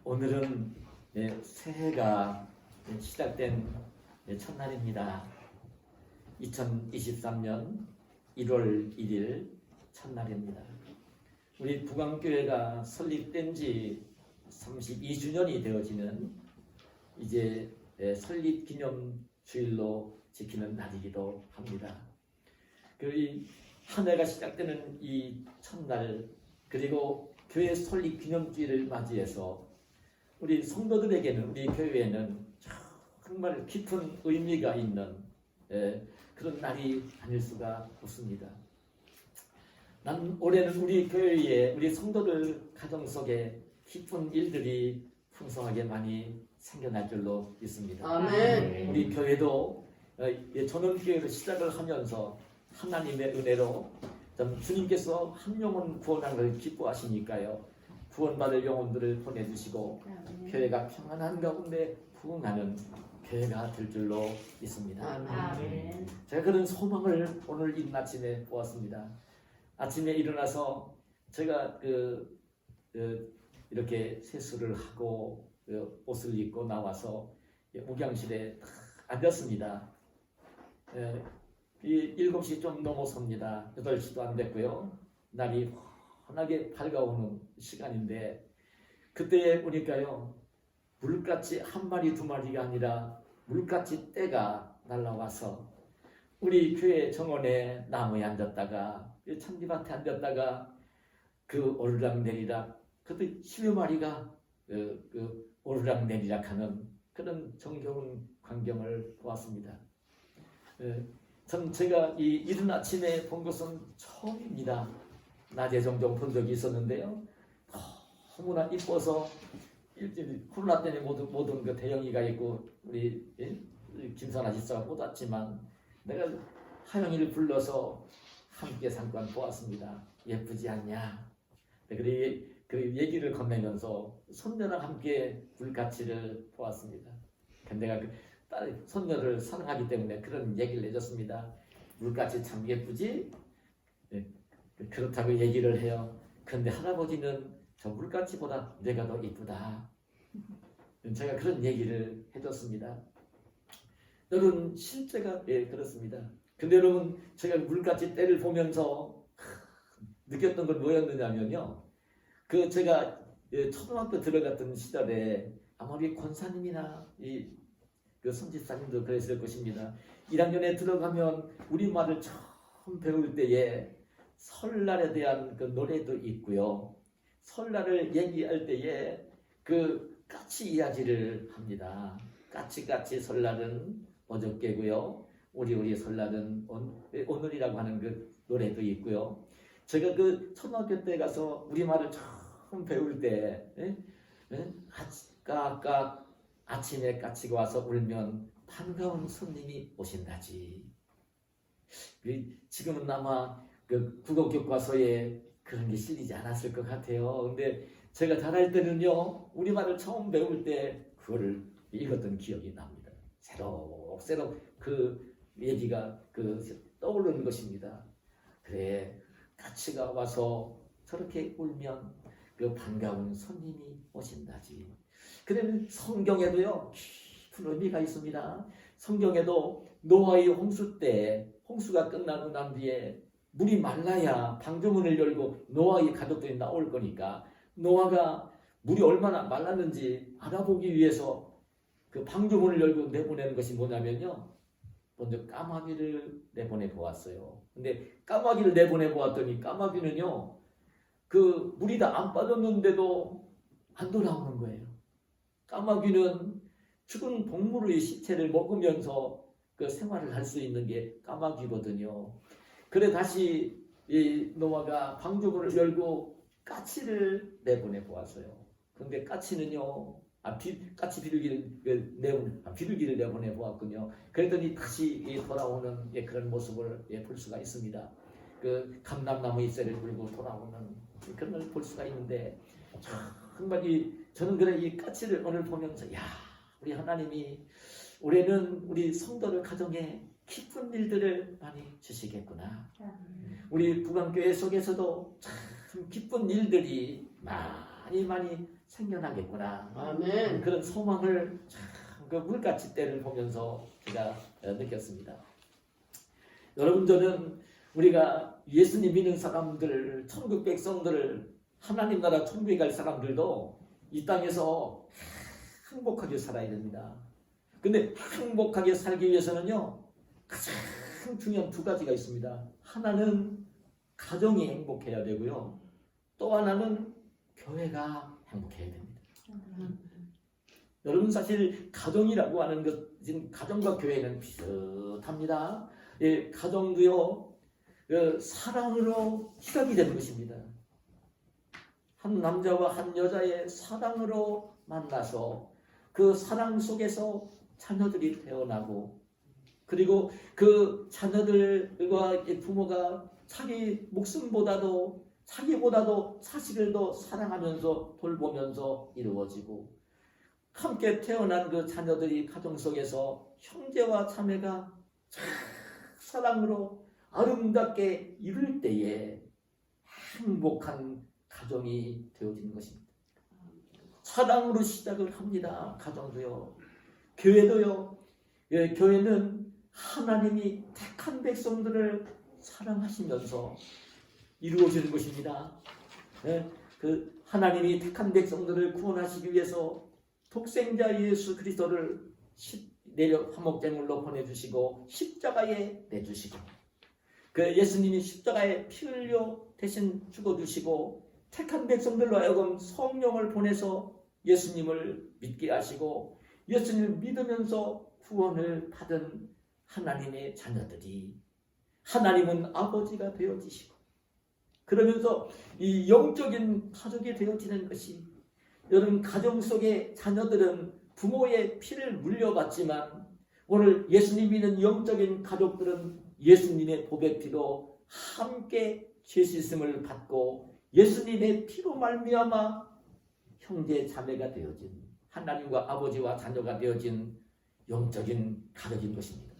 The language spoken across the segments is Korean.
오늘은 새해가 시작된 첫날입니다. 2023년 1월 1일 첫날입니다. 우리 부강교회가 설립된 지 32주년이 되어지는 이제 설립기념주일로 지키는 날이기도 합니다. 그 한 해가 시작되는 이 첫날, 그리고 교회 설립 기념주일을 맞이해서 우리 성도들에게는, 우리 교회에는 정말 깊은 의미가 있는 그런 날이 아닐 수가 없습니다. 난 올해는 우리 교회에, 우리 성도들 가정 속에 깊은 일들이 풍성하게 많이 생겨날 줄로 믿습니다. 아멘. 우리 교회도 전원교회로 시작을 하면서 하나님의 은혜로 주님께서 한 영혼 구원하는 걸 기뻐하시니까요, 구원받을 영혼들을 보내주시고 교회가 평안한 가운데 부흥하는 교회가 될 줄로 믿습니다. 아멘. 제가 그런 소망을 오늘 이른 아침에 보았습니다. 아침에 일어나서 제가 이렇게 세수를 하고 옷을 입고 나와서 목양실에 앉았습니다. 7시 좀 넘어섭니다. 8시도 안 됐고요. 날이 환하게 밝아오는 시간인데, 그때에 보니까요, 물같이 한 마리 두 마리가 아니라 물같이 떼가 날라와서 우리 교회 정원에 나무에 앉았다가 참기밭에 앉았다가 그 오르락내리락, 그때 10여 마리가 오르락내리락 하는 그런 정겨운 광경을 보았습니다. 전 제가 이 이른 아침에 본 것은 처음입니다. 낮에 종종 본 적이 있었는데요, 너무나 이뻐서 코로나 때문에 모든 그 대형이가 있고 우리 김선아 집사가 못 왔지만 내가 하영이를 불러서 함께 잠깐 보았습니다. 예쁘지 않냐? 그 얘기를 건네면서 손녀랑 함께 불같이를 보았습니다. 내가 손녀를 사랑하기 때문에 그런 얘기를 해줬습니다. 물같이 참 예쁘지? 그렇다고 얘기를 해요. 그런데 할아버지는 저 물같이보다 내가 더 이쁘다. 제가 그런 얘기를 해줬습니다. 여러분, 실제가 그렇습니다. 근데 여러분, 제가 물같이 때를 보면서 느꼈던 건 뭐였느냐면요, 제가 초등학교 들어갔던 시절에 아마 우리 권사님이나 그 선집사님도 그랬을 것입니다. 1학년에 들어가면 우리말을 처음 배울 때에 설날에 대한 그 노래도 있고요, 설날을 얘기할 때에 그 까치 이야기를 합니다. 까치 설날은 어저께고요, 우리 설날은 오늘이라고 하는 그 노래도 있고요. 제가 그 초등학교 때 가서 우리말을 처음 배울 때 까까 아침에 까치가 와서 울면 반가운 손님이 오신다지. 지금은 아마 그 국어 교과서에 그런 게 실리지 않았을 것 같아요. 근데 제가 자랄 때는요, 우리말을 처음 배울 때 그거를 읽었던 기억이 납니다. 새록새록 그 얘기가 떠오르는 것입니다. 그래, 까치가 와서 저렇게 울면 그 반가운 손님이 오신다지. 그러면 성경에도요, 깊은 의미가 있습니다. 성경에도 노아의 홍수 때, 홍수가 끝나고 난 뒤에 물이 말라야 방주문을 열고 노아의 가족들이 나올 거니까, 노아가 물이 얼마나 말랐는지 알아보기 위해서 그 방주문을 열고 내보내는 것이 뭐냐면요, 먼저 까마귀를 내보내 보았어요. 근데 까마귀를 내보내 보았더니 까마귀는요, 그 물이 다 안 빠졌는데도 안 돌아오는 거예요. 까마귀는 죽은 동물의 시체를 먹으면서 그 생활을 할 수 있는 게 까마귀거든요. 그래 다시 이 노아가 방주문을 열고 까치를 내보내 보았어요. 그런데 까치는요, 까치 비둘기를 내보내 보았군요. 그랬더니 다시 돌아오는 그런 모습을 볼 수가 있습니다. 그 감람나무 잎새를 물고 돌아오는 그런 걸 볼 수가 있는데, 정말 저는 그래 이 까치를 오늘 보면서, 야, 우리 하나님이 올해는 우리 성도들 가정에 기쁜 일들을 많이 주시겠구나. 우리 부강교회 속에서도 참 기쁜 일들이 많이 많이 많이 생겨나겠구나. 아멘. 그런 소망을 그 물가치 때를 보면서 제가 느꼈습니다. 여러분, 저는 우리가 예수님 믿는 사람들, 천국 백성들을, 하나님 나라 천국에 갈 사람들도 이 땅에서 행복하게 살아야 됩니다. 근데 행복하게 살기 위해서는요, 가장 중요한 두 가지가 있습니다. 하나는 가정이 행복해야 되고요, 또 하나는 교회가 행복해야 됩니다. 여러분, 사실 가정이라고 하는 것은, 가정과 교회는 비슷합니다. 예, 가정도요, 사랑으로 시작이 되는 것입니다. 한 남자와 한 여자의 사랑으로 만나서 그 사랑 속에서 자녀들이 태어나고, 그리고 그 자녀들과 부모가 자기보다도 자식을 더 사랑하면서 돌보면서 이루어지고, 함께 태어난 그 자녀들이 가정 속에서 형제와 자매가 사랑으로 아름답게 이룰 때에 행복한 가정이 되어지는 것입니다. 사랑으로 시작을 합니다. 가정도요, 교회도요. 예, 교회는 하나님이 택한 백성들을 사랑하시면서 이루어지는 것입니다. 예, 그 하나님이 택한 백성들을 구원하시기 위해서 독생자 예수 그리스도를 내려 화목제물로 보내주시고 십자가에 내주시고, 그 예수님이 십자가에 피 흘려 대신 죽어주시고, 택한 백성들로 하여금 성령을 보내서 예수님을 믿게 하시고, 예수님을 믿으면서 구원을 받은 하나님의 자녀들이, 하나님은 아버지가 되어지시고, 그러면서 이 영적인 가족이 되어지는 것이, 여러분, 가정 속의 자녀들은 부모의 피를 물려받지만, 오늘 예수님 믿는 영적인 가족들은 예수님의 보배 피로 함께 죄 씻음을 받고 예수님의 피로 말미암아 형제 자매가 되어진, 하나님과 아버지와 자녀가 되어진 영적인 가족인 것입니다.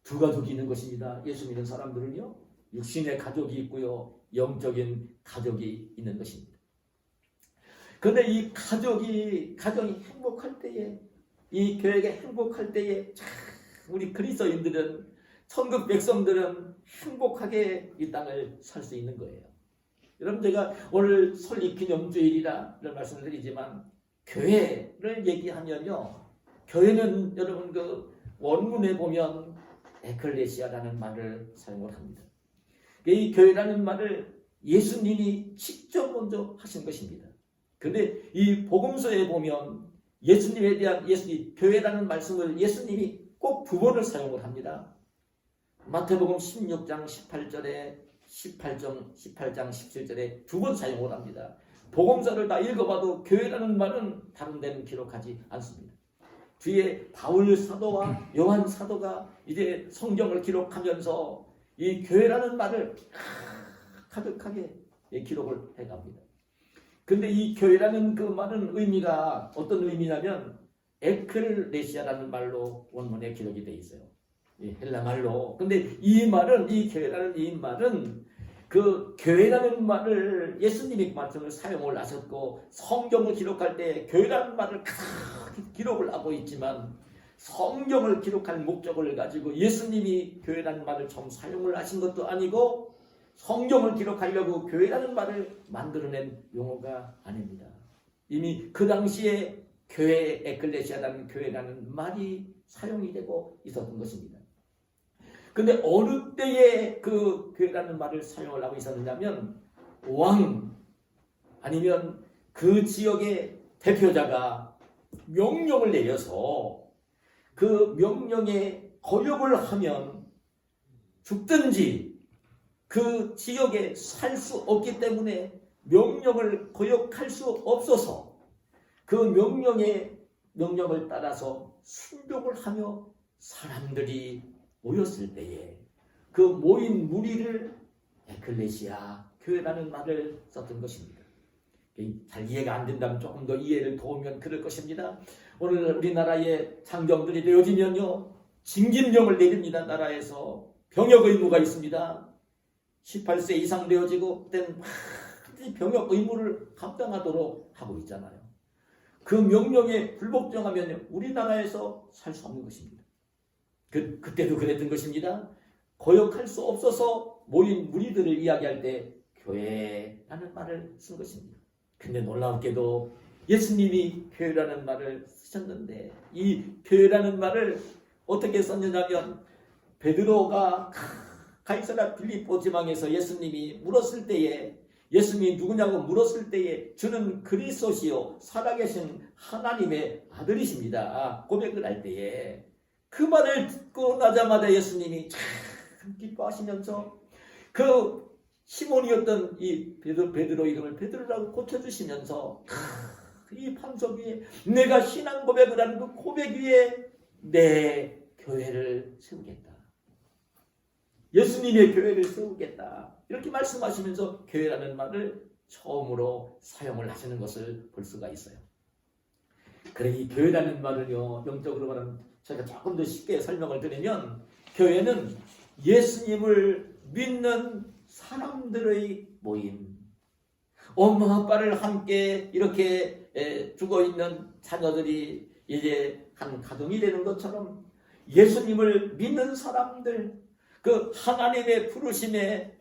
두 가족이 있는 것입니다. 예수 믿는 사람들은요, 육신의 가족이 있고요, 영적인 가족이 있는 것입니다. 그런데 이 가정이 행복할 때에, 이 교회가 행복할 때에, 우리 그리스도인들은, 천국 백성들은 행복하게 이 땅을 살 수 있는 거예요. 여러분, 제가 오늘 설립기념주일이라 이런 말씀을 드리지만, 교회를 얘기하면요, 교회는 여러분 그 원문에 보면 에클레시아라는 말을 사용을 합니다. 이 교회라는 말을 예수님이 직접 먼저 하신 것입니다. 그런데 이 복음서에 보면 예수님에 대한 교회라는 말씀을 예수님이 꼭 두 번을 사용을 합니다. 마태복음 16장 18절에 18장 17절에 두 번 사용을 합니다. 복음서를 다 읽어봐도 교회라는 말은 다른 데는 기록하지 않습니다. 뒤에 바울 사도와 요한 사도가 이제 성경을 기록하면서 이 교회라는 말을 가득하게 기록을 해갑니다. 근데 이 교회라는 그 말은 의미가 어떤 의미냐면 에클레시아라는 말로 원문에 기록이 되어 있어요. 헬라 말로. 근데 이 말은, 이 교회라는 이 말은 그 교회라는 말을 예수님이 말씀을 사용을 하셨고, 성경을 기록할 때 교회라는 말을 기록을 하고 있지만, 성경을 기록할 목적을 가지고 예수님이 교회라는 말을 처음 사용을 하신 것도 아니고, 성경을 기록하려고 교회라는 말을 만들어낸 용어가 아닙니다. 이미 그 당시에 교회, 에클레시아라는 교회라는 말이 사용이 되고 있었던 것입니다. 그런데 어느 때에 그 교회라는 말을 사용을 하고 있었느냐면, 왕 아니면 그 지역의 대표자가 명령을 내려서 그 명령에 거역을 하면 죽든지 그 지역에 살 수 없기 때문에 명령을 거역할 수 없어서 그 명령을 따라서 순종을 하며 사람들이 모였을 때에 그 모인 무리를 에클레시아, 교회라는 말을 썼던 것입니다. 잘 이해가 안 된다면 조금 더 이해를 도우면 그럴 것입니다. 오늘 우리나라의 장정들이 되어지면요, 징집령을 내립니다. 나라에서 병역 의무가 있습니다. 18세 이상 되어지고 그때는 반드시 병역 의무를 감당하도록 하고 있잖아요. 그 명령에 불복종하면 우리나라에서 살 수 없는 것입니다. 그때도 그랬던 것입니다. 거역할 수 없어서 모인 무리들을 이야기할 때 교회라는 말을 쓴 것입니다. 근데 놀랍게도 예수님이 교회라는 말을 쓰셨는데 이 교회라는 말을 어떻게 썼느냐면 베드로가 가이사랴 빌립보 지방에서 예수님이 물었을 때에 예수님이 누구냐고 물었을 때에 주는 그리스도시요 살아계신 하나님의 아들이십니다. 고백을 할 때에 그 말을 듣고 나자마자 예수님이 참 기뻐하시면서 그 시몬이었던 이 베드로 이름을 베드로라고 고쳐주시면서 이 반석 위에 내가 신앙 고백을 하는 그 고백 위에 내 교회를 세우겠다. 예수님의 교회를 세우겠다. 이렇게 말씀하시면서 교회라는 말을 처음으로 사용을 하시는 것을 볼 수가 있어요. 그래 이 교회라는 말을요 영적으로 말하면 제가 조금 더 쉽게 설명을 드리면 교회는 예수님을 믿는 사람들의 모임. 엄마 아빠를 함께 이렇게 죽어 있는 자녀들이 이제 한 가정이 되는 것처럼 예수님을 믿는 사람들 그 하나님의 부르심에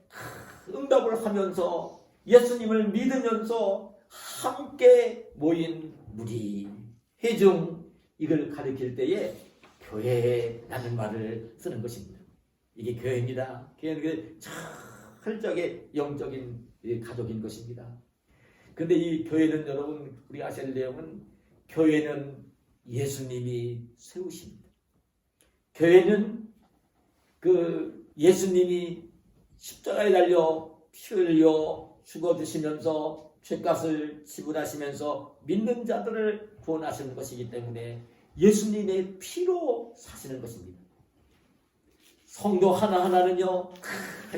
응답을 하면서 예수님을 믿으면서 함께 모인 무리 회중 이걸 가리킬 때에 교회라는 말을 쓰는 것입니다. 이게 교회입니다. 교회는 철저하게 영적인 가족인 것입니다. 근데 이 교회는 여러분 우리가 아셔야 할 내용은 교회는 예수님이 세우십니다. 교회는 그 예수님이 십자가에 달려 피 흘려 죽어주시면서 죄값을 지불하시면서 믿는 자들을 구원하시는 것이기 때문에 예수님의 피로 사시는 것입니다. 성도 하나하나는요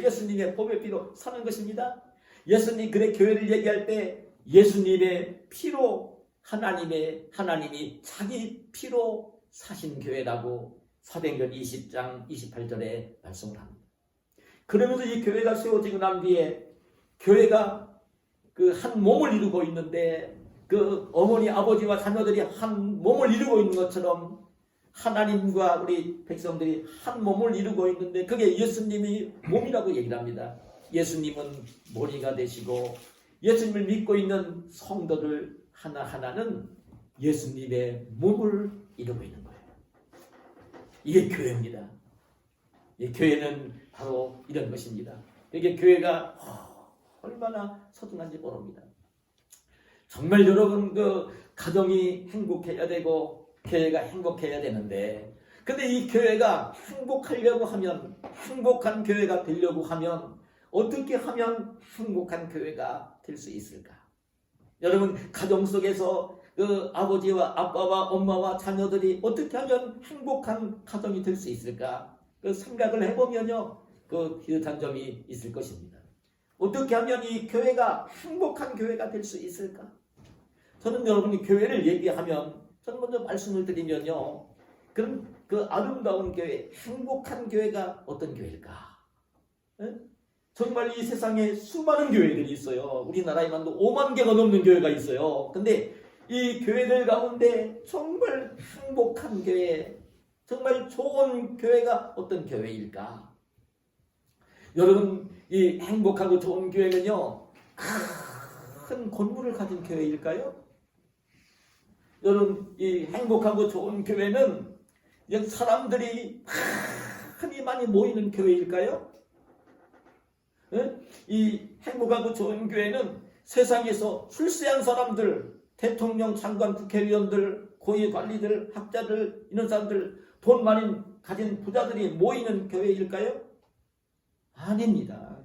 예수님의 보배 피로 사는 것입니다. 예수님 그래 교회를 얘기할 때 예수님의 피로 하나님이 자기 피로 사신 교회라고 사도행전 20장 28절에 말씀을 합니다. 그러면서 이 교회가 세워지고 난 뒤에 교회가 그 한 몸을 이루고 있는데 그 어머니 아버지와 자녀들이 한 몸을 이루고 있는 것처럼 하나님과 우리 백성들이 한 몸을 이루고 있는데 그게 예수님이 몸이라고 얘기를 합니다. 예수님은 머리가 되시고 예수님을 믿고 있는 성도들 하나하나는 예수님의 몸을 이루고 있는 거예요. 이게 교회입니다. 이 교회는 바로 이런 것입니다. 이게 교회가 얼마나 소중한지 모릅니다. 정말 여러분 그 가정이 행복해야 되고 교회가 행복해야 되는데 근데 이 교회가 행복하려고 하면 행복한 교회가 되려고 하면 어떻게 하면 행복한 교회가 될 수 있을까? 여러분 가정 속에서 그 아버지와 아빠와 엄마와 자녀들이 어떻게 하면 행복한 가정이 될 수 있을까? 그 생각을 해보면요 그 비슷한 점이 있을 것입니다. 어떻게 하면 이 교회가 행복한 교회가 될 수 있을까? 저는 여러분이 교회를 얘기하면 저는 먼저 말씀을 드리면요 그럼 그 아름다운 교회 행복한 교회가 어떤 교회일까? 에? 정말 이 세상에 수많은 교회들이 있어요. 우리나라에만도 5만 개가 넘는 교회가 있어요. 근데 이 교회들 가운데 정말 행복한 교회, 정말 좋은 교회가 어떤 교회일까? 여러분, 이 행복하고 좋은 교회는요, 큰 건물을 가진 교회일까요? 여러분, 이 행복하고 좋은 교회는 사람들이 흔히 많이 모이는 교회일까요? 이 행복하고 좋은 교회는 세상에서 출세한 사람들, 대통령, 장관, 국회의원들, 고위관리들, 학자들, 이런 사람들, 돈 많이 가진 부자들이 모이는 교회일까요? 아닙니다.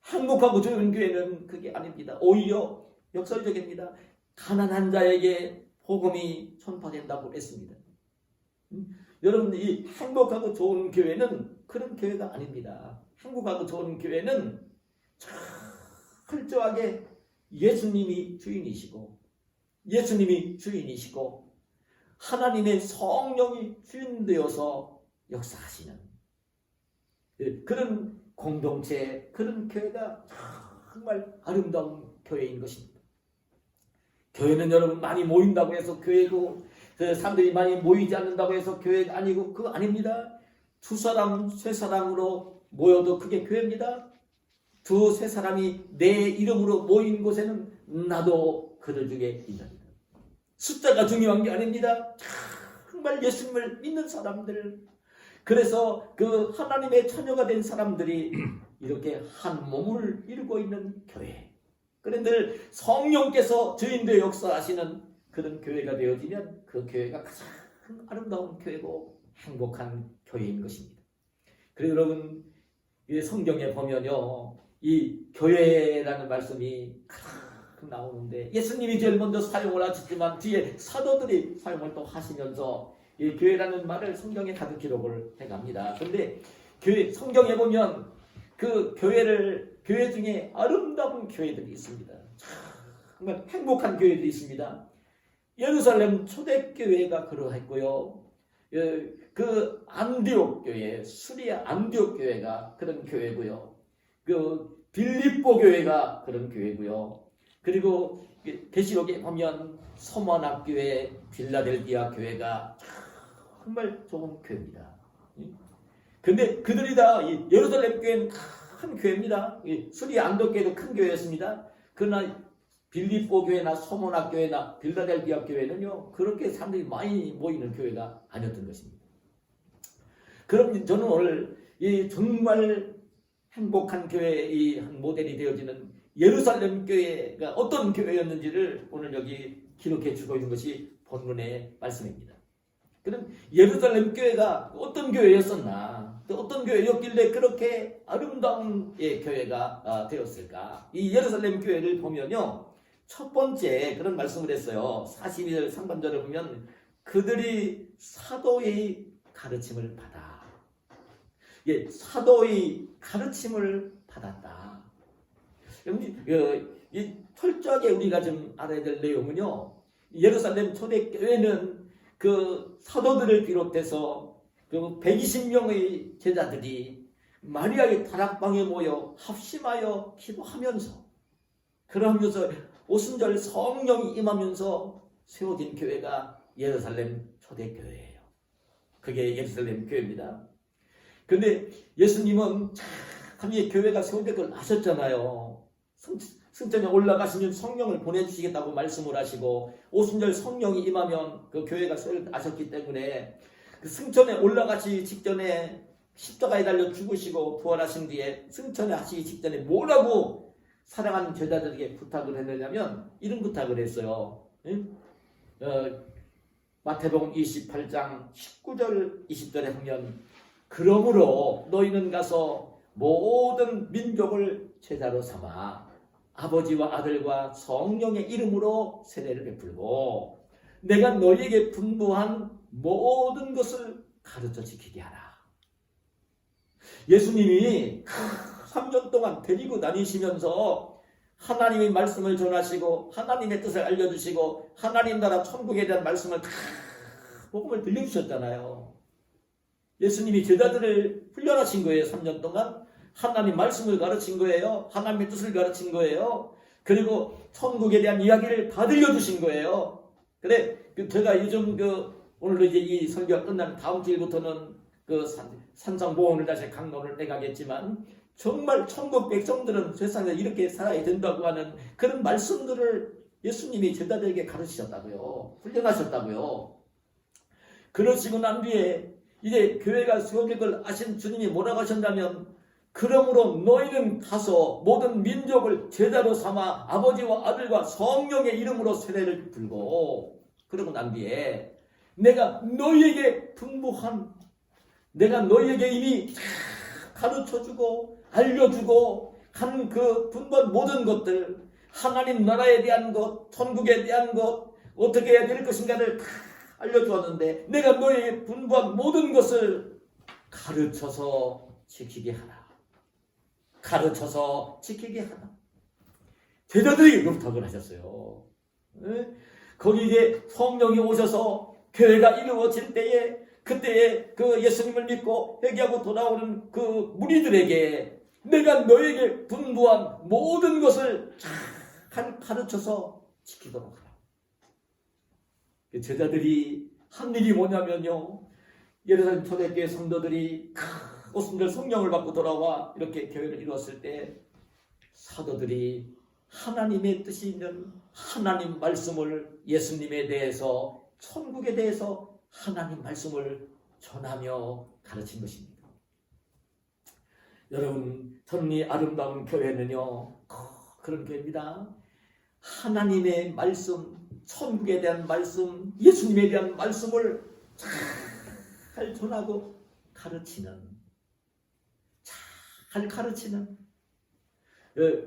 행복하고 좋은 교회는 그게 아닙니다. 오히려 역설적입니다. 가난한 자에게 복음이 전파된다고 했습니다. 여러분, 이 행복하고 좋은 교회는 그런 교회가 아닙니다. 행복하고 좋은 교회는 철저하게 예수님이 주인이시고 하나님의 성령이 주인되어서 역사하시는 그런 공동체, 그런 교회가 정말 아름다운 교회인 것입니다. 교회는 여러분 많이 모인다고 해서 교회고, 그 사람들이 많이 모이지 않는다고 해서 교회가 아니고, 그거 아닙니다. 두 사람, 세 사람으로 모여도 그게 교회입니다. 두, 세 사람이 내 이름으로 모인 곳에는 나도 그들 중에 있답니다. 숫자가 중요한 게 아닙니다. 정말 예수님을 믿는 사람들, 그래서 그 하나님의 처녀가 된 사람들이 이렇게 한 몸을 이루고 있는 교회, 그런데 성령께서 주인되어 역사하시는 그런 교회가 되어지면 그 교회가 가장 아름다운 교회고 행복한 교회인 것입니다. 그리고 여러분, 성경에 보면요, 이 교회라는 말씀이 가득 나오는데, 예수님이 제일 먼저 사용을 하셨지만 뒤에 사도들이 사용을 또 하시면서 이 교회라는 말을 성경에 가득 기록을 해갑니다. 그런데 성경에 보면 그 교회 중에 아름다운 교회들이 있습니다. 정말 행복한 교회들이 있습니다. 예루살렘 초대교회가 그러했고요. 그 안디옥 교회, 수리아 안디옥 교회가 그런 교회고요. 그 빌립보 교회가 그런 교회고요. 그리고 계시록에 보면 서머나 교회, 빌라델비아 교회가 정말 좋은 교회입니다. 근데 그들이 다 예루살렘 교회는 큰 교회입니다. 수리아 안디옥 교회도 큰 교회였습니다. 그러나 빌립보 교회나 서머나 교회나 빌라델비아 교회는요, 그렇게 사람들이 많이 모이는 교회가 아니었던 것입니다. 그럼 저는 오늘 이 정말 행복한 교회의 한 모델이 되어지는 예루살렘 교회가 어떤 교회였는지를 오늘 여기 기록해 주고 있는 것이 본문의 말씀입니다. 그럼 예루살렘 교회가 어떤 교회였었나, 또 어떤 교회였길래 그렇게 아름다운 교회가 되었을까? 이 예루살렘 교회를 보면요, 첫 번째 그런 말씀을 했어요. 42절 상반절을 보면 그들이 사도의 가르침을 받아. 사도의 가르침을 받았다. 이 철저하게 우리가 좀 알아야 될 내용은요, 예루살렘 초대교회는 그 사도들을 비롯해서 그 120명의 제자들이 마리아의 다락방에 모여 합심하여 기도하면서, 그러면서 오순절 성령이 임하면서 세워진 교회가 예루살렘 초대교회예요. 그게 예루살렘 교회입니다. 그런데 예수님은 참 이 교회가 세워질 걸 아셨잖아요. 승천에 올라가시면 성령을 보내주시겠다고 말씀을 하시고, 오순절 성령이 임하면 그 교회가 세워질 걸 아셨기 때문에 그 승천에 올라가시기 직전에 십자가에 달려 죽으시고 부활하신 뒤에 승천에 하시기 직전에 뭐라고 사랑하는 제자들에게 부탁을 했느냐면 이런 부탁을 했어요. 마태복음 28장 19절 20절에 하면, 그러므로 너희는 가서 모든 민족을 제자로 삼아 아버지와 아들과 성령의 이름으로 세례를 베풀고 내가 너희에게 분부한 모든 것을 가르쳐 지키게 하라. 예수님이 3년 동안 데리고 다니시면서 하나님의 말씀을 전하시고 하나님의 뜻을 알려주시고 하나님 나라 천국에 대한 말씀을 다 복음을 들려주셨잖아요. 예수님이 제자들을 훈련하신 거예요. 3년 동안 하나님 말씀을 가르친 거예요. 하나님의 뜻을 가르친 거예요. 그리고 천국에 대한 이야기를 다 들려주신 거예요. 그래, 제가 요즘 오늘도 이제 이 설교가 끝나면 다음 주일부터는 산상보훈을 다시 강론을 해가겠지만, 정말 천국 백성들은 세상에 이렇게 살아야 된다고 하는 그런 말씀들을 예수님이 제자들에게 가르치셨다고요. 훈련하셨다고요. 그러시고 난 뒤에 이제 교회가 세워질 걸 아신 주님이 뭐라고 하셨냐면, 그러므로 너희는 가서 모든 민족을 제자로 삼아 아버지와 아들과 성령의 이름으로 세례를 풀고, 그러고 난 뒤에 내가 너희에게 이미 가르쳐주고 알려주고 한 그 분본 모든 것들, 하나님 나라에 대한 것, 천국에 대한 것, 어떻게 해야 될 것인가를 다 알려주었는데 내가 너희에게 분부한 모든 것을 가르쳐서 지키게 하라. 가르쳐서 지키게 하라. 제자들에게 부탁을 하셨어요. 거기 이제 성령이 오셔서 교회가 이루어질 때에, 그때에 그 예수님을 믿고 회개하고 돌아오는 그 무리들에게 내가 너에게 분부한 모든 것을 잘 가르쳐서 지키도록 하라. 제자들이 한 일이 뭐냐면요, 예루살렘 초대교회 성도들이 오순절 성령을 받고 돌아와 이렇게 교회를 이루었을 때 사도들이 하나님의 뜻이 있는 하나님 말씀을, 예수님에 대해서, 천국에 대해서 하나님 말씀을 전하며 가르친 것입니다. 여러분, 저는 이 아름다운 교회는요, 그런 교회입니다. 하나님의 말씀, 천국에 대한 말씀, 예수님에 대한 말씀을 잘 전하고 가르치는, 잘 가르치는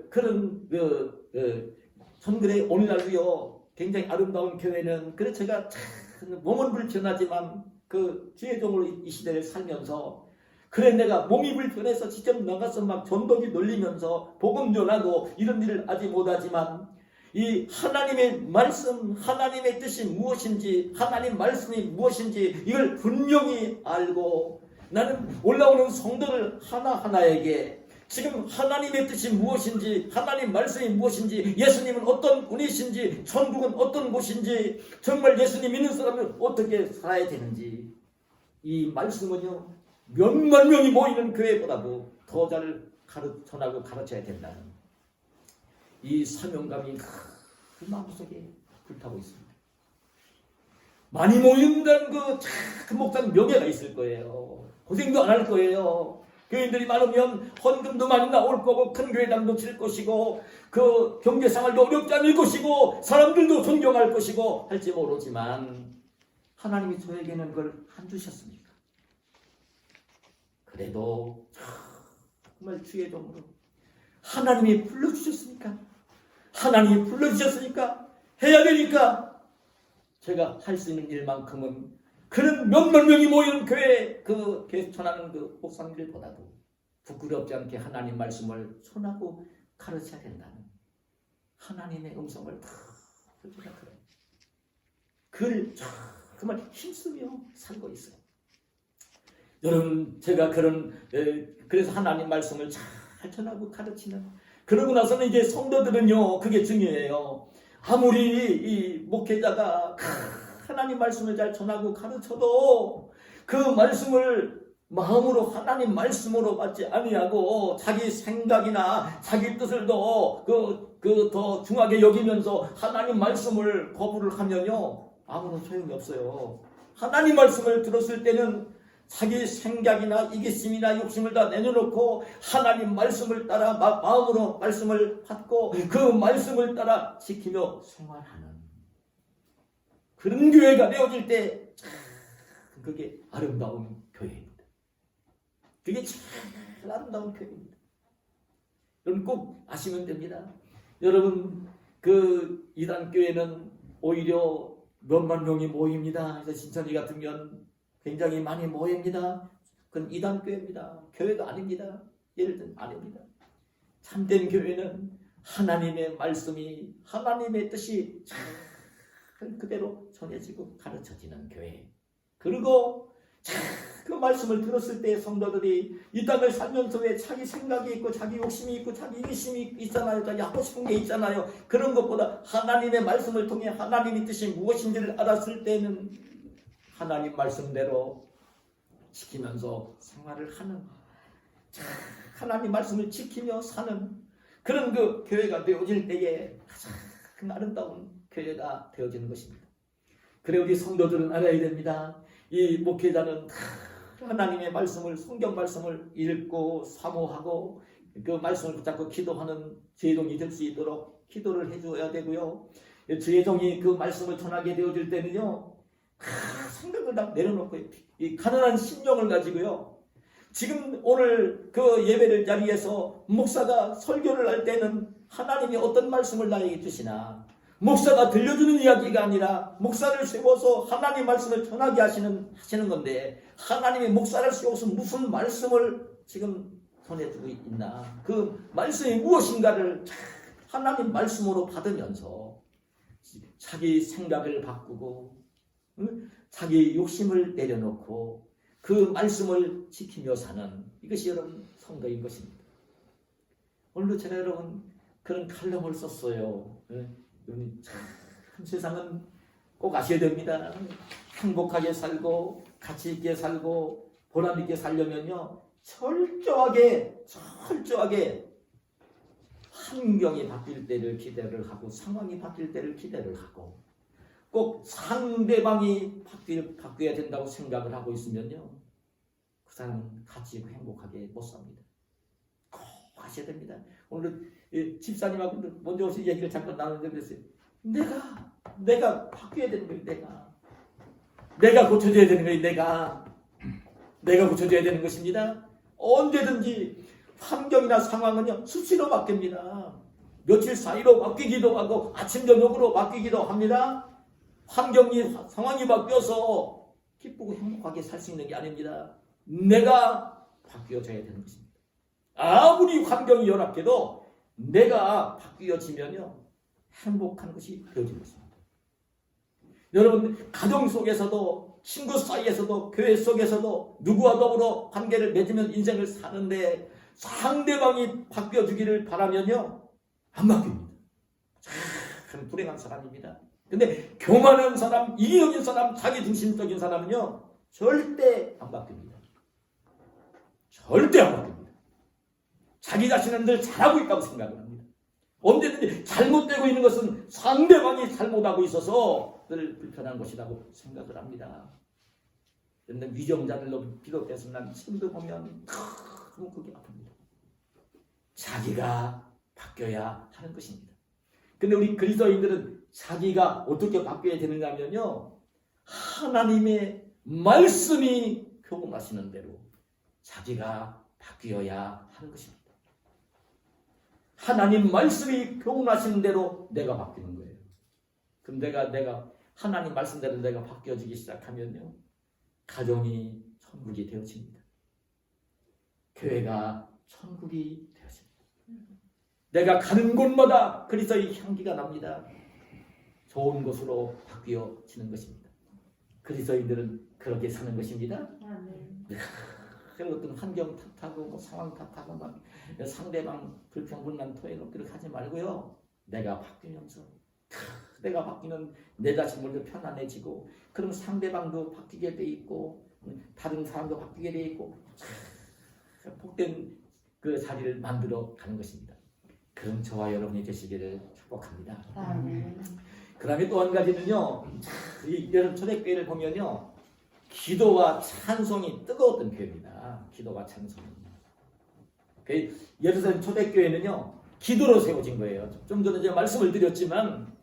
그런 저는 그래, 오늘날도요 굉장히 아름다운 교회는, 그래 제가 몸은 불편하지만 그 지혜종으로 이 시대를 살면서, 그래 내가 몸이 불편해서 직접 나가서 막 전도기 돌리면서 복음 전하고 이런 일을 아직 못하지만, 이 하나님의 말씀, 하나님의 뜻이 무엇인지, 하나님 말씀이 무엇인지 이걸 분명히 알고, 나는 올라오는 성도들 하나하나에게 지금 하나님의 뜻이 무엇인지, 하나님 말씀이 무엇인지, 예수님은 어떤 분이신지, 천국은 어떤 곳인지, 정말 예수님 믿는 사람은 어떻게 살아야 되는지, 이 말씀은요 몇만 명이 모이는 교회보다도 더 잘 전하고 가르쳐야 된다는 이 사명감이 그 마음속에 불타고 있습니다. 많이 모인다는 그 목사는 명예가 있을 거예요. 고생도 안 할 거예요. 교인들이 많으면 헌금도 많이 나올 거고, 큰 교회당도 칠 것이고, 그 경제생활도 어렵지 않을 것이고, 사람들도 존경할 것이고 할지 모르지만, 하나님이 저에게는 그걸 안 주셨습니까? 그래도 정말 주의 종으로 하나님이 불러주셨으니까, 하나님이 불러주셨으니까 해야 되니까, 제가 할 수 있는 일만큼은 그런 몇만 명이 모이는 교회, 그 교회 전하는 그 목사님들보다도 부끄럽지 않게 하나님 말씀을 전하고 가르쳐야 된다는 하나님의 음성을 다 제가 들어요. 그걸 정말 힘쓰며 살고 있어요. 여러분, 제가 그래서 하나님 말씀을 잘 전하고 가르치는, 그러고 나서는 이제 성도들은요, 그게 중요해요. 아무리 이 목회자가 하나님 말씀을 잘 전하고 가르쳐도 그 말씀을 마음으로 하나님 말씀으로 받지 아니하고 자기 생각이나 자기 뜻을 더 중하게 여기면서 하나님 말씀을 거부를 하면요 아무런 소용이 없어요. 하나님 말씀을 들었을 때는 자기 생각이나 이기심이나 욕심을 다 내려놓고 하나님 말씀을 따라 마음으로 말씀을 받고 그 말씀을 따라 지키며 생활하는 그런 교회가 되어질 때 그게 아름다운 교회입니다. 그게 제일 아름다운 교회입니다. 여러분 꼭 아시면 됩니다. 여러분 그 이단교회는 오히려 몇만 명이 모입니다. 그래서 신천지 같으면 굉장히 많이 모입니다. 그건 이단교회입니다. 교회가 아닙니다. 예를 들면 아닙니다. 참된 교회는 하나님의 말씀이, 하나님의 뜻이 그대로 전해지고 가르쳐지는 교회. 그리고 그 말씀을 들었을 때 성도들이 이 땅을 살면서 왜 자기 생각이 있고 자기 욕심이 있고 자기 이기심이 있잖아요. 자기 하고 싶은 게 있잖아요. 그런 것보다 하나님의 말씀을 통해 하나님의 뜻이 무엇인지를 알았을 때는 하나님 말씀대로 지키면서 생활을 하는, 하나님 말씀을 지키며 사는 그런 그 교회가 되어질 때에 가장 아름다운 교회가 되어지는 것입니다. 그래 우리 성도들은 알아야 됩니다. 이 목회자는 하나님의 말씀을, 성경 말씀을 읽고 사모하고 그 말씀을 붙잡고 기도하는 주의종이 될 수 있도록 기도를 해줘야 되고요. 주의종이 그 말씀을 전하게 되어질 때는요 생각을 다 내려놓고 이 가난한 심령을 가지고요. 지금 오늘 그 예배를 자리에서 목사가 설교를 할 때는 하나님이 어떤 말씀을 나에게 주시나, 목사가 들려주는 이야기가 아니라 목사를 세워서 하나님 말씀을 전하게 하시는 건데, 하나님이 목사를 세워서 무슨 말씀을 지금 전해주고 있나, 그 말씀이 무엇인가를 하나님 말씀으로 받으면서 자기 생각을 바꾸고 자기 욕심을 내려놓고 그 말씀을 지키며 사는, 이것이 여러분 성도인 것입니다. 오늘도 제가 여러분 그런 칼럼을 썼어요. 여러분 참 세상은 꼭 아셔야 됩니다. 행복하게 살고 가치 있게 살고 보람 있게 살려면요 철저하게 환경이 바뀔 때를 기대를 하고 상황이 바뀔 때를 기대를 하고 꼭 상대방이 바뀌어야 된다고 생각을 하고 있으면요 그 사람은 가치 있고 행복하게 못 삽니다. 꼭 하셔야 됩니다. 오늘 집사님하고 먼저 오신 얘기를 잠깐 나누는데 그랬어요. 내가 바뀌어야 되는 거예요. 내가 고쳐져야 되는 거예요. 내가 고쳐져야 되는 것입니다. 언제든지 환경이나 상황은요 수시로 바뀝니다. 며칠 사이로 바뀌기도 하고 아침 저녁으로 바뀌기도 합니다. 환경이 상황이 바뀌어서 기쁘고 행복하게 살 수 있는 게 아닙니다. 내가 바뀌어져야 되는 것입니다. 아무리 환경이 열악해도 내가 바뀌어지면요 행복한 것이 되어진 것입니다. 여러분 가정 속에서도 친구 사이에서도 교회 속에서도 누구와 더불어 관계를 맺으면 인생을 사는데 상대방이 바뀌어주기를 바라면요 안 바뀝니다. 참 불행한 사람입니다. 근데 교만한 사람, 이기적인 사람, 자기 중심적인 사람은요 절대 안 바뀝니다. 절대 안 바뀝니다. 자기 자신은 늘 잘하고 있다고 생각을 합니다. 언제든지 잘못되고 있는 것은 상대방이 잘못하고 있어서 늘 불편한 것이라고 생각을 합니다. 그런데 위정자들로 비롯해서 난 지금도 보면 너무 그게 아픕니다. 자기가 바뀌어야 하는 것입니다. 근데 우리 그리스도인들은 자기가 어떻게 바뀌어야 되는가 하면요 하나님의 말씀이 교훈하시는 대로 자기가 바뀌어야 하는 것입니다. 하나님 말씀이 교훈하시는 대로 내가 바뀌는 거예요. 그럼 내가 하나님 말씀대로 내가 바뀌어지기 시작하면요 가정이 천국이 되어집니다. 교회가 천국이 되어집니다. 내가 가는 곳마다 그리스도의 향기가 납니다. 좋은 곳으로 바뀌어지는 것입니다. 그리스도인들은 그렇게 사는 것입니다. 어떤 환경 탓하고 상황 탓하고 막 상대방 불평불만 토해놓고 그렇게 하지 말고요. 내가 바뀌면서 내가 바뀌면 내 자신 먼저 편안해지고 그럼 상대방도 바뀌게 돼 있고 다른 사람도 바뀌게 돼 있고 복된 그 자리를 만들어 가는 것입니다. 그럼 저와 여러분이 되시기를 축복합니다. 그 다음에 또 한 가지는요 여러분 초대교회를 보면요 기도와 찬송이 뜨거웠던 교회입니다. 기도와 찬송이. 예루살렘 초대교회는요 기도로 세워진 거예요. 좀 전에 제가 말씀을 드렸지만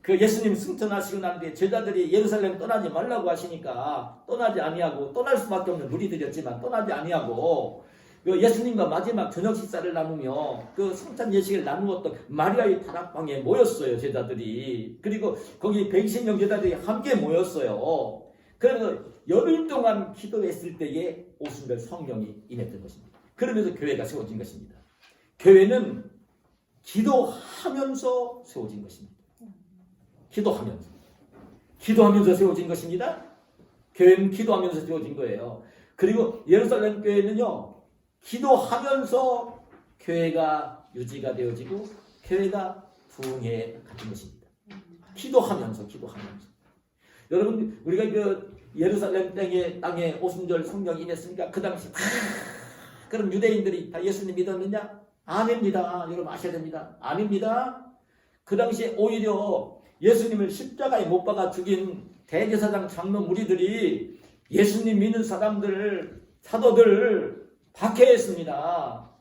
그 예수님 승천하시고 난 뒤에 제자들이 예루살렘 떠나지 말라고 하시니까 떠나지 아니하고 떠날 수밖에 없는 무리들이었지만 떠나지 아니하고 그 예수님과 마지막 저녁 식사를 나누며 그 성찬 예식을 나누었던 마리아의 다락방에 모였어요. 제자들이. 그리고 거기 120명 제자들이 함께 모였어요. 그래서 열흘 동안 기도했을 때에 오순절 성령이 임했던 것입니다. 그러면서 교회가 세워진 것입니다. 교회는 기도하면서 세워진 것입니다. 기도하면서 세워진 것입니다. 교회는 기도하면서 세워진 거예요. 그리고 예루살렘 교회는요 기도하면서 교회가 유지가 되어지고 교회가 부흥해 가는 것입니다. 기도하면서. 여러분 우리가 그 예루살렘 땅에 오순절 성령이 임했으니까 그 당시 그럼 유대인들이 다 예수님 믿었느냐? 아닙니다. 여러분 아셔야 됩니다. 아닙니다. 그 당시에 오히려 예수님을 십자가에 못 박아 죽인 대제사장 장로 무리들이 예수님 믿는 사람들 사도들 박해했습니다.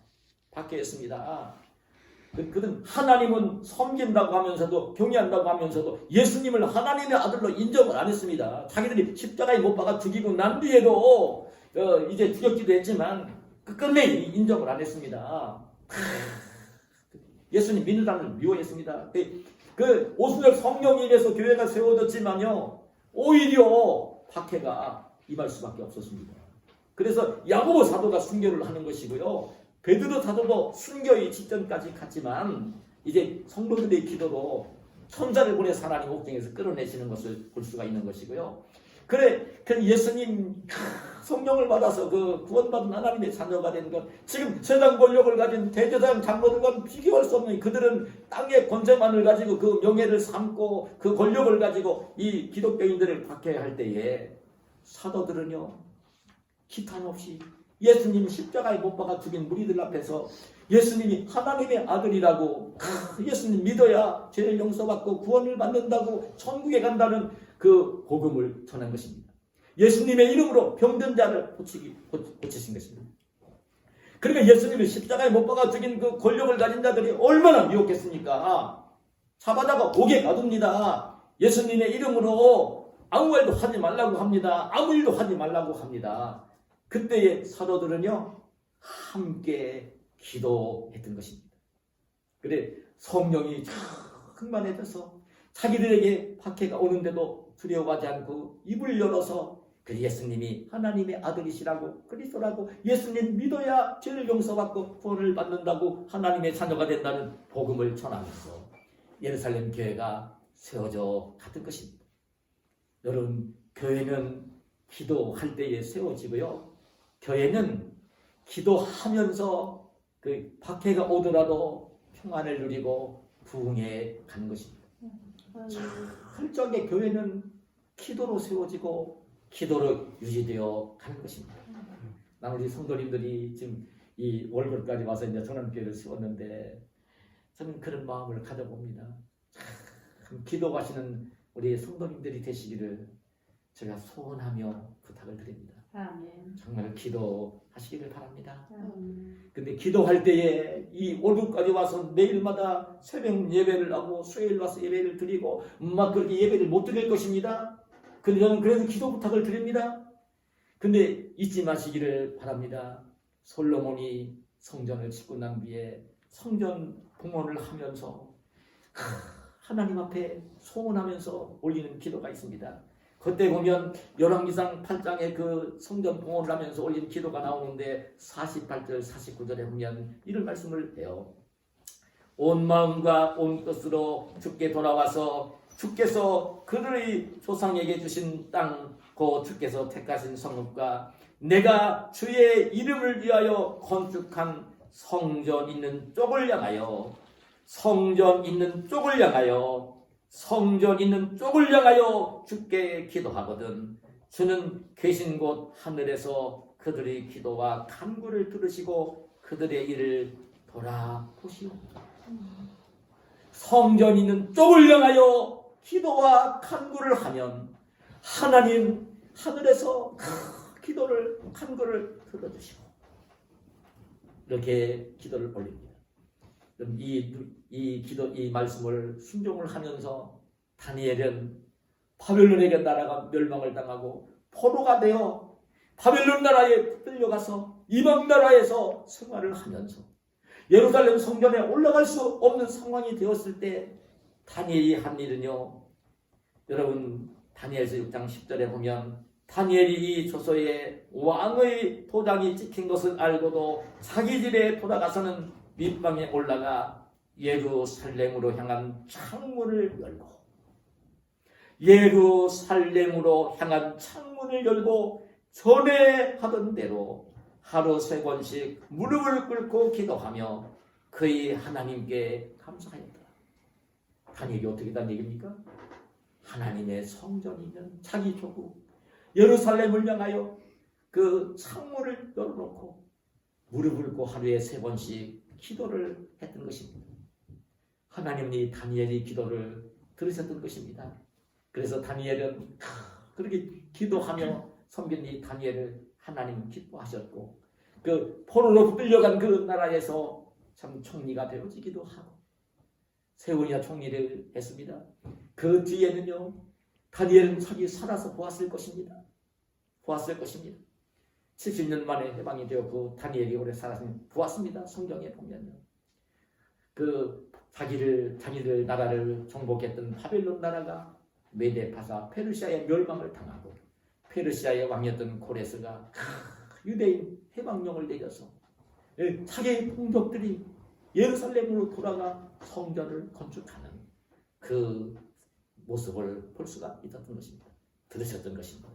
그는 하나님은 섬긴다고 하면서도 경외한다고 하면서도 예수님을 하나님의 아들로 인정을 안 했습니다. 자기들이 십자가에 못 박아 죽이고 난 뒤에도 이제 죽였기도 했지만 끝끝내 인정을 안 했습니다. 예수님 믿는 사람을 미워했습니다. 그 오순절 성령에 의해서 교회가 세워졌지만요 오히려 박해가 임할 수밖에 없었습니다. 그래서 야고보 사도가 순교를 하는 것이고요. 베드로 사도도 순교의 직전까지 갔지만 이제 성도들의 기도로 천사를 보내서 하나님 옥중에서 끌어내시는 것을 볼 수가 있는 것이고요. 그래, 그 예수님 성령을 받아서 그 구원받은 하나님의 자녀가 된 것, 지금 세상 권력을 가진 대제사장 장로들과는 비교할 수 없는 그들은 땅의 권세만을 가지고 그 명예를 삼고 그 권력을 가지고 이 기독교인들을 박해할 때에 사도들은요 기탄 없이 예수님 십자가에 못 박아 죽인 무리들 앞에서 예수님이 하나님의 아들이라고 예수님 믿어야 죄를 용서받고 구원을 받는다고 천국에 간다는 그 복음을 전한 것입니다. 예수님의 이름으로 병든 자를 고치신 것입니다. 그러니까 예수님을 십자가에 못 박아 죽인 그 권력을 가진 자들이 얼마나 미혹했습니까? 잡아다가 옥에 가둡니다. 예수님의 이름으로 아무 말도 하지 말라고 합니다. 아무 일도 하지 말라고 합니다. 그때의 사도들은요 함께 기도했던 것입니다. 그래 성령이 충만해져서 자기들에게 박해가 오는데도 두려워하지 않고 입을 열어서 그 예수님이 하나님의 아들이시라고 그리스도라고 예수님 믿어야 죄를 용서받고 구원을 받는다고 하나님의 자녀가 된다는 복음을 전하면서 예루살렘 교회가 세워져 갔던 것입니다. 여러분 교회는 기도할 때에 세워지고요. 교회는 기도하면서 그 박해가 오더라도 평안을 누리고 부흥해 가는 것입니다. 철저하게 교회는 기도로 세워지고 기도로 유지되어 가는 것입니다. 나머지 성도님들이 지금 이 월급까지 와서 이제 전원교회를 세웠는데 저는 그런 마음을 가져봅니다. 참 기도하시는 우리 성도님들이 되시기를 제가 소원하며 부탁을 드립니다. 아멘. 정말 기도하시기를 바랍니다. 근데 기도할 때에 이 월급까지 와서 매일마다 새벽 예배를 하고 수요일 와서 예배를 드리고 막 그렇게 예배를 못 드릴 것입니다. 근데 저는 그래서 기도 부탁을 드립니다. 근데 잊지 마시기를 바랍니다. 솔로몬이 성전을 짓고 난 뒤에 성전 봉헌을 하면서 하나님 앞에 소원하면서 올리는 기도가 있습니다. 그때 보면 열왕기상 8장에 그 성전 봉헌을 하면서 올린 기도가 나오는데 48절 49절에 보면 이런 말씀을 해요. 온 마음과 온 뜻으로 주께 돌아와서 주께서 그들의 조상에게 주신 땅, 곧 주께서 택하신 성읍과 내가 주의 이름을 위하여 건축한 성전 있는 쪽을 향하여 성전 있는 쪽을 향하여 주께 기도하거든 주는 계신 곳 하늘에서 그들의 기도와 간구를 들으시고 그들의 일을 돌아보시오. 성전 있는 쪽을 향하여 기도와 간구를 하면 하나님 하늘에서 기도를 간구를 들어주시고 이렇게 기도를 올립니다. 이 말씀을 순종을 하면서 다니엘은 바벨론에게 나라가 멸망을 당하고 포로가 되어 바벨론 나라에 끌려가서 이방 나라에서 생활을 하면서 예루살렘 성전에 올라갈 수 없는 상황이 되었을 때 다니엘이 한 일은요. 여러분 다니엘서 6장 10절에 보면 다니엘이 이 조서에 왕의 도장이 찍힌 것을 알고도 자기 집에 돌아가서는 밑방에 올라가 예루살렘으로 향한 창문을 열고 전에 하던 대로 하루 3번씩 무릎을 꿇고 기도하며 그의 하나님께 감사하였다. 다니엘이 어떻게 단 얘기입니까? 하나님의 성전이 있는 자기 조국 예루살렘을 향하여 그 창문을 열어놓고 무릎을 꿇고 하루에 3번씩 기도를 했던 것입니다. 하나님이 다니엘의 기도를 들으셨던 것입니다. 그래서 다니엘은 그렇게 기도하며 섬긴 이 다니엘을 하나님 기뻐하셨고 그 포로로 끌려간 그 나라에서 참 총리가 되어지기도 하고 3번이나 총리를 했습니다. 그 뒤에는요 다니엘은 자기 살아서 보았을 것입니다. 70년 만에 해방이 되었고 다니엘이 오래 살았으니 보았습니다. 성경에 보면요. 그 자기들 나라를 정복했던 바벨론 나라가 메데파사 페르시아의 멸망을 당하고 페르시아의 왕이었던 고레스가 유대인 해방령을 내려서 자기의 동족들이 예루살렘으로 돌아가 성전을 건축하는 그 모습을 볼 수가 있었던 것입니다. 들으셨던 것입니다.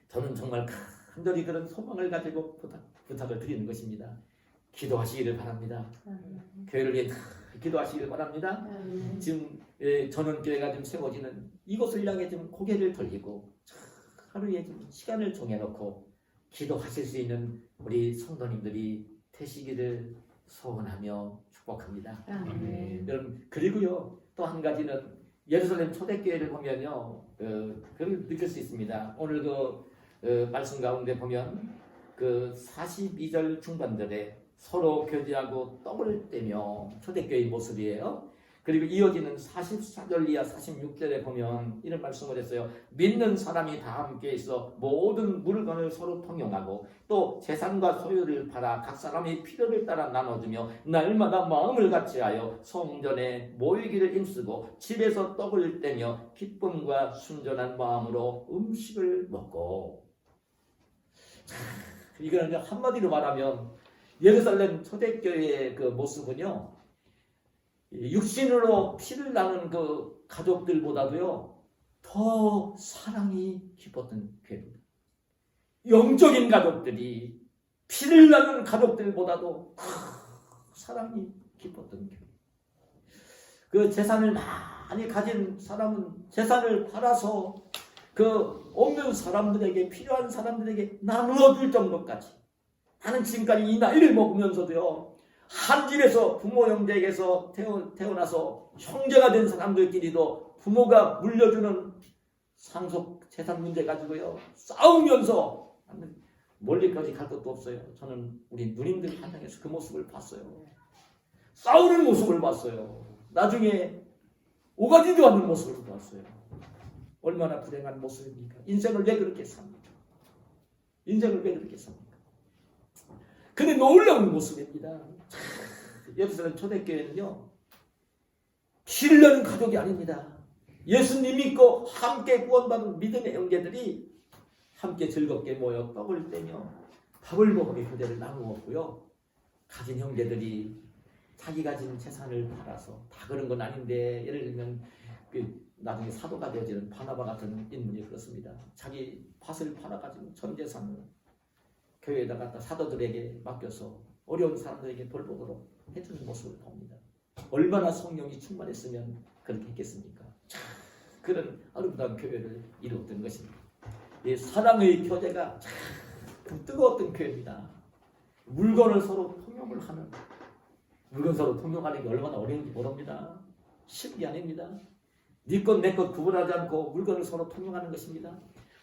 저는 정말 간절히 그런 소망을 가지고 부탁을 드리는 것입니다. 기도하시기를 바랍니다. 교회를 위해 기도하시기를 바랍니다. 지금 전원교회가 좀 세워지는 이곳을 향해 좀 고개를 돌리고 하루에 좀 시간을 정해놓고 기도하실 수 있는 우리 성도님들이 되시기를 소원하며 축복합니다. 여러분, 그리고요 또 한 가지는 예루살렘 초대교회를 보면요 그걸 느낄 수 있습니다. 오늘 말씀 가운데 보면 42절 중반절에 서로 교제하고 떡을 떼며 초대교회의 모습이에요. 그리고 이어지는 44절 이하 46절에 보면 이런 말씀을 했어요. 믿는 사람이 다 함께 있어 모든 물건을 서로 통용하고 또 재산과 소유를 팔아 각 사람의 필요를 따라 나눠주며 날마다 마음을 같이하여 성전에 모이기를 힘쓰고 집에서 떡을 떼며 기쁨과 순전한 마음으로 음식을 먹고. 이거는 한마디로 말하면 예루살렘 초대교회의 그 모습은요 육신으로 피를 나눈 그 가족들보다도요 더 사랑이 깊었던 교회입니다. 영적인 가족들이 피를 나눈 가족들보다도 사랑이 깊었던 교회. 그 재산을 많이 가진 사람은 재산을 팔아서 그 없는 사람들에게 필요한 사람들에게 나누어 줄 정도까지. 나는 지금까지 이 나이를 먹으면서도요 한 집에서 부모 형제에게서 태어나서 형제가 된 사람들끼리도 부모가 물려주는 상속 재산 문제 가지고요 싸우면서 멀리까지 갈 것도 없어요. 저는 우리 누님들 한양에서 그 모습을 봤어요. 싸우는 모습을 봤어요. 나중에 오가지도 않는 모습을 봤어요. 얼마나 불행한 모습입니까? 인생을 왜 그렇게 삽니까? 인생을 왜 그렇게 삽니까? 근데 놀라운 모습입니다. 예루살렘 초대교회는요 피를 내는 가족이 아닙니다. 예수님 믿고 함께 구원받은 믿음의 형제들이 함께 즐겁게 모여 떡을 떼며 밥을 먹으며 교제를 나누었고요. 가진 형제들이 자기 가진 재산을 팔아서 다 그런 건 아닌데 예를 들면 나중에 사도가 되어지는 바나바 같은 인물이 그렇습니다. 자기 밭을 팔아가지고 전 재산을 교회에다 갖다 사도들에게 맡겨서 어려운 사람들에게 돌보도록 해주는 모습을 봅니다. 얼마나 성령이 충만했으면 그렇게 했겠습니까? 그런 아름다운 교회를 이루었던 것입니다. 이 사랑의 교제가 참 뜨거웠던 교회입니다. 물건을 서로 통용을 하는, 물건 서로 통용하는 게 얼마나 어려운지 모릅니다. 쉬운 게 아닙니다. 네 것 내 것 구분하지 않고 물건을 서로 통용하는 것입니다.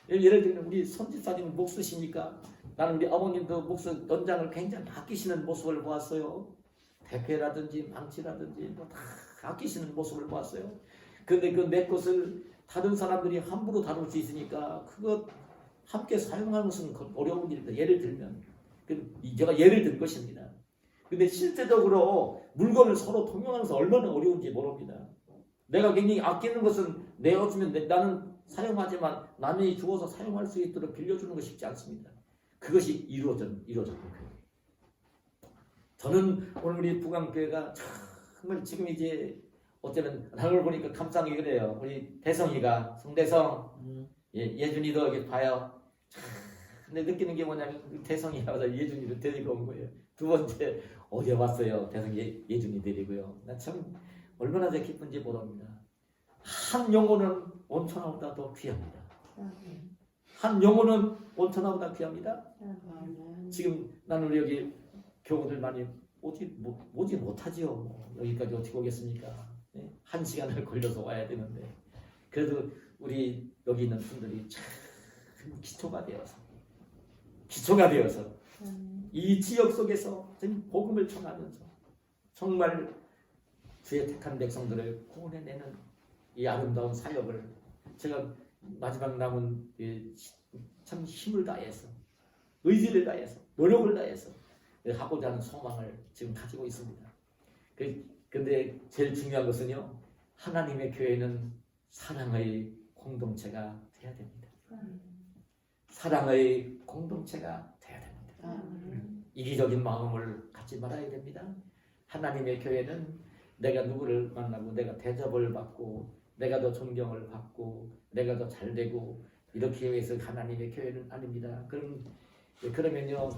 예를 들면 우리 손집사님은 목수시니까 나는 우리 아버님도 목수 연장을 굉장히 아끼시는 모습을 보았어요. 대패라든지 망치라든지 뭐 다 아끼시는 모습을 보았어요. 근데 그 내 것을 다른 사람들이 함부로 다룰 수 있으니까 그것 함께 사용하는 것은 어려운 일입니다. 예를 들면 제가 예를 든 것입니다. 근데 실제적으로 물건을 서로 통용하면서 얼마나 어려운지 모릅니다. 내가 굉장히 아끼는 것은 내어주면 나는 사용하지만 남이 주어서 사용할 수 있도록 빌려주는 것이 쉽지 않습니다. 그것이 이루어졌거든요. 저는 오늘 우리 부강교회가 정말 지금 이제 어쩌면 나를 보니까 감상이 그래요. 우리 대성이가 성대성 예준이도 여기 봐요. 근데 느끼는 게 뭐냐면 대성이가 와서 예준이를 데리고 온 거예요. 두 번째 어제 왔어요. 대성이 예준이 데리고요. 나 참 얼마나 제 기쁜지 모릅니다. 한 영혼은 온천하보다 더 귀합니다. 한 영혼은 온천하보다 귀합니다. 지금 나는 우리 여기 교우들 많이 오지 못하지요. 여기까지 어떻게 오겠습니까? 네? 1시간을 걸려서 와야 되는데 그래도 우리 여기 있는 분들이 참 기초가 되어서 이 지역 속에서 복음을 전하면서 정말 주의 택한 백성들을 구원해내는 이 아름다운 사역을 제가 마지막 남은 참 힘을 다해서 의지를 다해서 노력을 다해서 하고자 하는 소망을 지금 가지고 있습니다. 근데 제일 중요한 것은요, 하나님의 교회는 사랑의 공동체가 돼야 됩니다. 사랑의 공동체가 돼야 됩니다. 이기적인 마음을 갖지 말아야 됩니다. 하나님의 교회는 내가 누구를 만나고 내가 대접을 받고 내가 더 존경을 받고 내가 더 잘되고 이렇게 해서 하나님의 교회는 아닙니다. 그러면요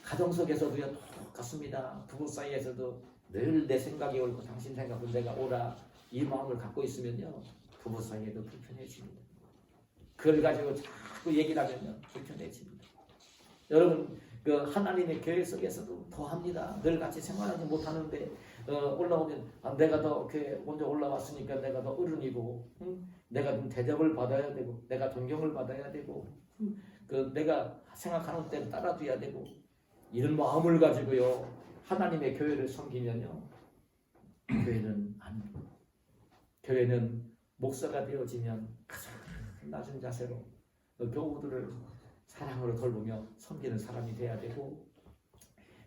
가정 속에서도요 똑같습니다. 부부 사이에서도 늘 내 생각이 옳고 당신 생각은 내가 옳아 이 마음을 갖고 있으면요 부부 사이에도 불편해집니다. 그걸 가지고 자꾸 얘기를 하면요 불편해집니다. 여러분 그 하나님의 교회 속에서도 더합니다. 늘 같이 생활하지 못하는데 올라오면 내가 더 교회 먼저 올라왔으니까 내가 더 어른이고 내가 좀 대접을 받아야 되고 내가 존경을 받아야 되고 내가 생각하는 대로 따라줘야 되고 이런 마음을 가지고요 하나님의 교회를 섬기면요 교회는 목사가 되어지면 가장 낮은 자세로 교우들을 사랑으로 돌보며 섬기는 사람이 돼야 되고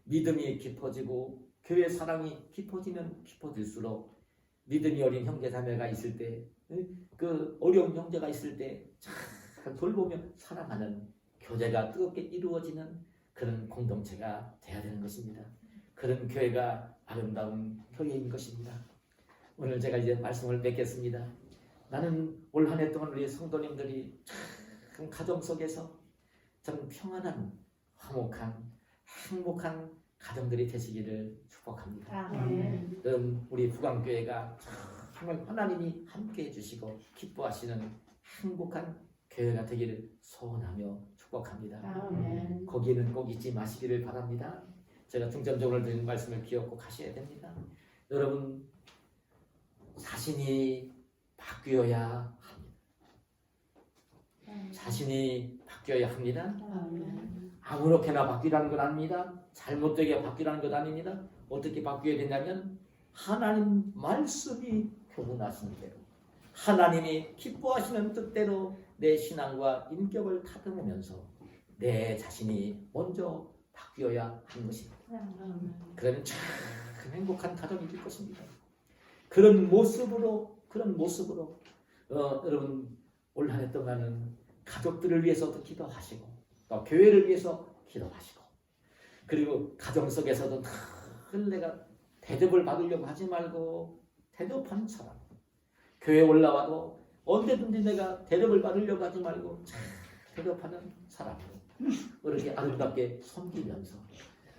믿음이 깊어지고 교회 사랑이 깊어지면 깊어질수록 믿음이 어린 형제 자매가 있을 때 그 어려운 형제가 있을 때 잘 돌보며 사랑하는 교제가 뜨겁게 이루어지는 그런 공동체가 돼야 되는 것입니다. 그런 교회가 아름다운 교회인 것입니다. 오늘 제가 이제 말씀을 맺겠습니다. 나는 올 한 해 동안 우리 성도님들이 참 가정 속에서 참 평안한 화목한 행복한 가정들이 되시기를 축복합니다. 우리 부강교회가 정말 하나님이 함께 해주시고 기뻐하시는 행복한 교회가 되기를 소원하며 축복합니다. 거기에는 꼭 잊지 마시기를 바랍니다. 제가 중점적으로 드린 말씀을 기억하고 가셔야 됩니다. 여러분 자신이 바뀌어야 합니다. 자신이 바뀌어야 합니다. 아무렇게나 바뀌라는 건 아닙니다. 잘못되게 바뀌라는 것 아닙니다. 어떻게 바뀌어야 되냐면 하나님 말씀이 교훈하시는 대로 하나님이 기뻐하시는 뜻대로 내 신앙과 인격을 다듬으면서 내 자신이 먼저 바뀌어야 하는 것입니다. 그러면 참 행복한 가정이 될 것입니다. 그런 모습으로 여러분 올 한 해 동안은 가족들을 위해서도 기도하시고 또 교회를 위해서 기도하시고 그리고 가정 속에서도 늘 내가 대접을 받으려고 하지 말고 대접하는 사람 교회에 올라와도 언제든지 내가 대접을 받으려고 하지 말고 대접하는 사람으로 그렇게 아름답게 섬기면서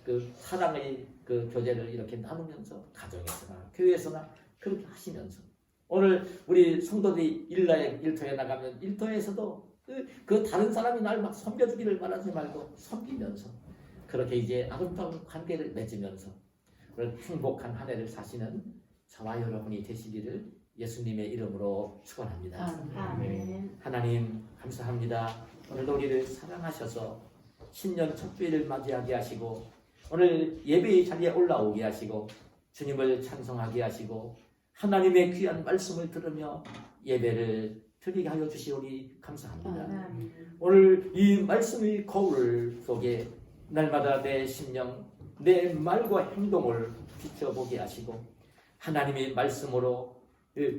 그 사랑의 그 교제를 이렇게 나누면서 가정에서나 교회에서나 그렇게 하시면서 오늘 우리 성도들이 일터에 나가면 일터에서도 그 다른 사람이 날 막 섬겨주기를 바라지 말고 섬기면서 그렇게 이제 아름다운 관계를 맺으면서 오늘 행복한 한 해를 사시는 저와 여러분이 되시기를 예수님의 이름으로 축원합니다. 하나님 감사합니다. 오늘도 우리를 사랑하셔서 신년 첫 주일을 맞이하게 하시고 오늘 예배의 자리에 올라오게 하시고 주님을 찬송하게 하시고 하나님의 귀한 말씀을 들으며 예배를 드리게 하여 주시오니 감사합니다. 오늘 이 말씀의 거울 속에 날마다 내 심령, 내 말과 행동을 비춰보게 하시고 하나님의 말씀으로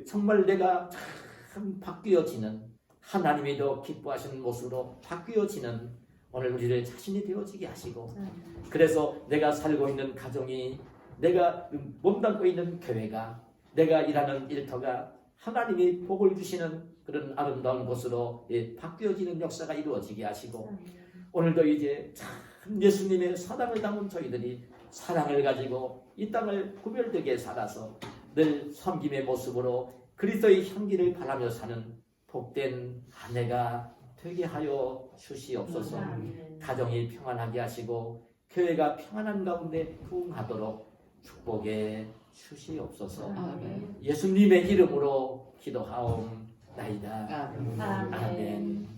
정말 내가 참 바뀌어지는 하나님이 더 기뻐하시는 모습으로 바뀌어지는 오늘 우리를 자신이 되어지게 하시고 그래서 내가 살고 있는 가정이 내가 몸담고 있는 교회가 내가 일하는 일터가 하나님이 복을 주시는 그런 아름다운 곳으로 바뀌어지는 역사가 이루어지게 하시고 오늘도 이제 참 예수님의 사랑을 담은 저희들이 사랑을 가지고 이 땅을 구별되게 살아서 늘 섬김의 모습으로 그리스도의 향기를 바라며 사는 복된 한 해가 되게 하여 주시옵소서. 가정이 평안하게 하시고 교회가 평안한 가운데 부흥하도록 축복해 주시옵소서. 예수님의 이름으로 기도하옵나이다. 아멘.